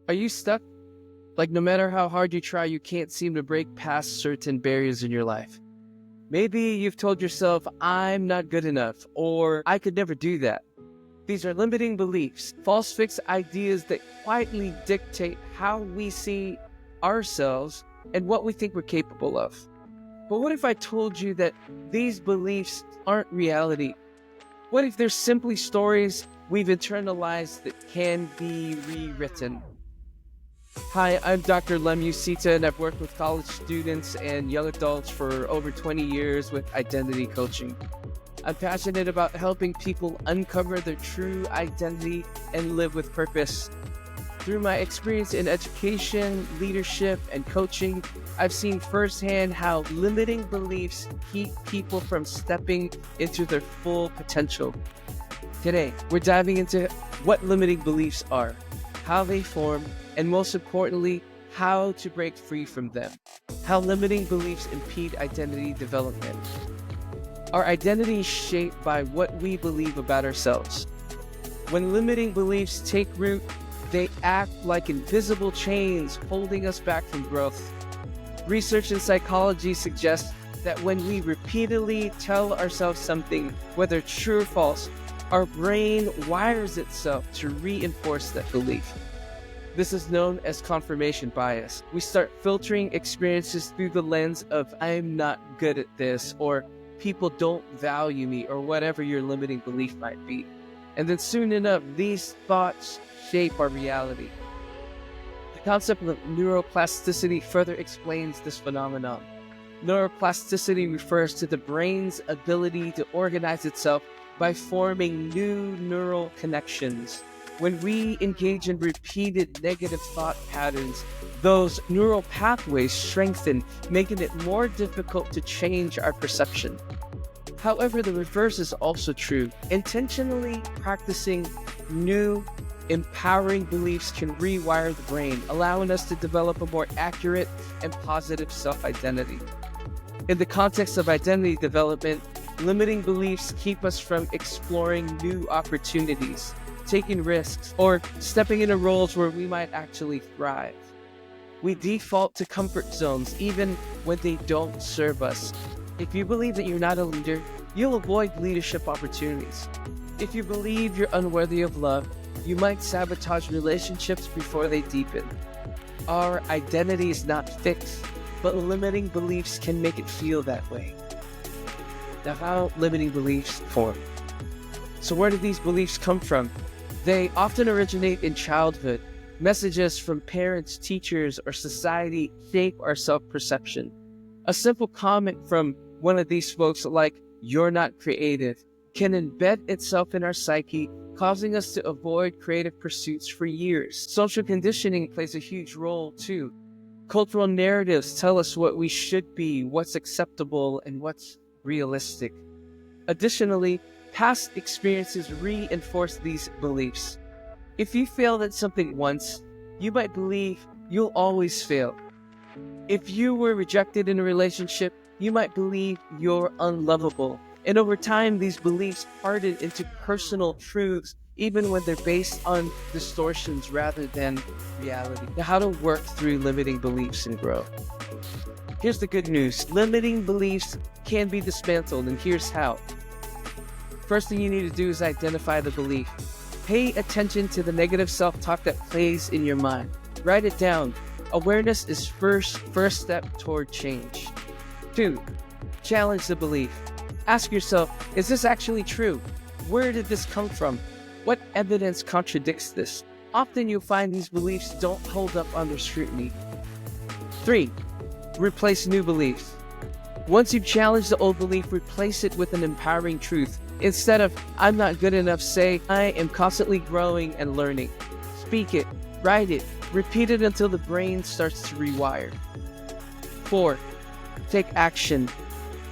Are you stuck? Like no matter how hard you try, you can't seem to break past certain barriers in your life. Maybe you've told yourself, I'm not good enough, or I could never do that. These are limiting beliefs, false fixed ideas that quietly dictate how we see ourselves and what we think we're capable of. But what if I told you that these beliefs aren't reality? What if they're simply stories we've internalized that can be rewritten? Hi, I'm Dr. Lemusita, and I've worked with college students and young adults for over 20 years with identity coaching. I'm passionate about helping people uncover their true identity and live with purpose. Through my experience in education, leadership, and coaching, I've seen firsthand how limiting beliefs keep people from stepping into their full potential. Today, we're diving into what limiting beliefs are, how they form, and most importantly, how to break free from them. How limiting beliefs impede identity development. Our identity is shaped by what we believe about ourselves. When limiting beliefs take root, they act like invisible chains holding us back from growth. Research in psychology suggests that when we repeatedly tell ourselves something, whether true or false, our brain wires itself to reinforce that belief. This is known as confirmation bias. We start filtering experiences through the lens of I'm not good at this, or people don't value me, or whatever your limiting belief might be. And then soon enough, these thoughts shape our reality. The concept of neuroplasticity further explains this phenomenon. Neuroplasticity refers to the brain's ability to organize itself by forming new neural connections. When we engage in repeated negative thought patterns, those neural pathways strengthen, making it more difficult to change our perception. However, the reverse is also true. Intentionally practicing new, empowering beliefs can rewire the brain, allowing us to develop a more accurate and positive self-identity. In the context of identity development, limiting beliefs keep us from exploring new opportunities, taking risks, or stepping into roles where we might actually thrive. We default to comfort zones even when they don't serve us. If you believe that you're not a leader, you'll avoid leadership opportunities. If you believe you're unworthy of love, you might sabotage relationships before they deepen. Our identity is not fixed, but limiting beliefs can make it feel that way. Now, how limiting beliefs form. So where do these beliefs come from? They often originate in childhood. Messages from parents, teachers, or society shape our self-perception. A simple comment from one of these folks like, "You're not creative," can embed itself in our psyche, causing us to avoid creative pursuits for years. Social conditioning plays a huge role too. Cultural narratives tell us what we should be, what's acceptable, and what's realistic. Additionally, past experiences reinforce these beliefs. If you failed at something once, you might believe you'll always fail. If you were rejected in a relationship, you might believe you're unlovable. And over time, these beliefs harden into personal truths, even when they're based on distortions rather than reality. Now, how to work through limiting beliefs and grow. Here's the good news. Limiting beliefs can be dismantled, and here's how. First thing you need to do is identify the belief. Pay attention to the negative self-talk that plays in your mind. Write it down. Awareness is first step toward change. 2. Challenge the belief. Ask yourself, is this actually true? Where did this come from? What evidence contradicts this? Often you'll find these beliefs don't hold up under scrutiny. 3. Replace new beliefs. Once you've challenged the old belief, replace it with an empowering truth. Instead of, "I'm not good enough," say, "I am constantly growing and learning." Speak it, write it, repeat it until the brain starts to rewire. 4. Take action.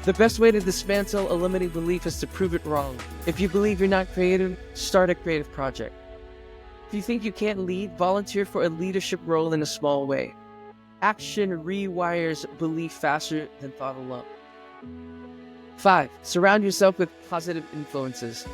The best way to dismantle a limiting belief is to prove it wrong. If you believe you're not creative, start a creative project. If you think you can't lead, volunteer for a leadership role in a small way. Action rewires belief faster than thought alone. 5. Surround yourself with positive influences.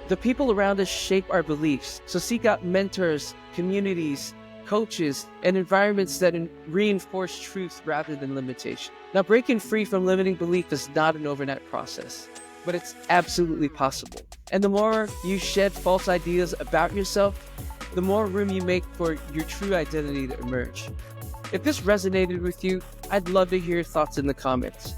The people around us shape our beliefs, so seek out mentors, communities, coaches, and environments that reinforce truth rather than limitation. Now, breaking free from limiting belief is not an overnight process, but it's absolutely possible. And the more you shed false ideas about yourself, the more room you make for your true identity to emerge. If this resonated with you, I'd love to hear your thoughts in the comments.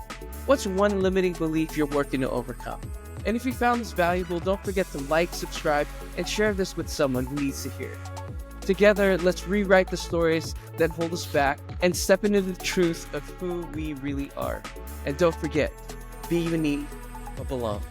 What's one limiting belief you're working to overcome? And if you found this valuable, don't forget to like, subscribe, and share this with someone who needs to hear it. Together, let's rewrite the stories that hold us back and step into the truth of who we really are. And don't forget, be unique but belong.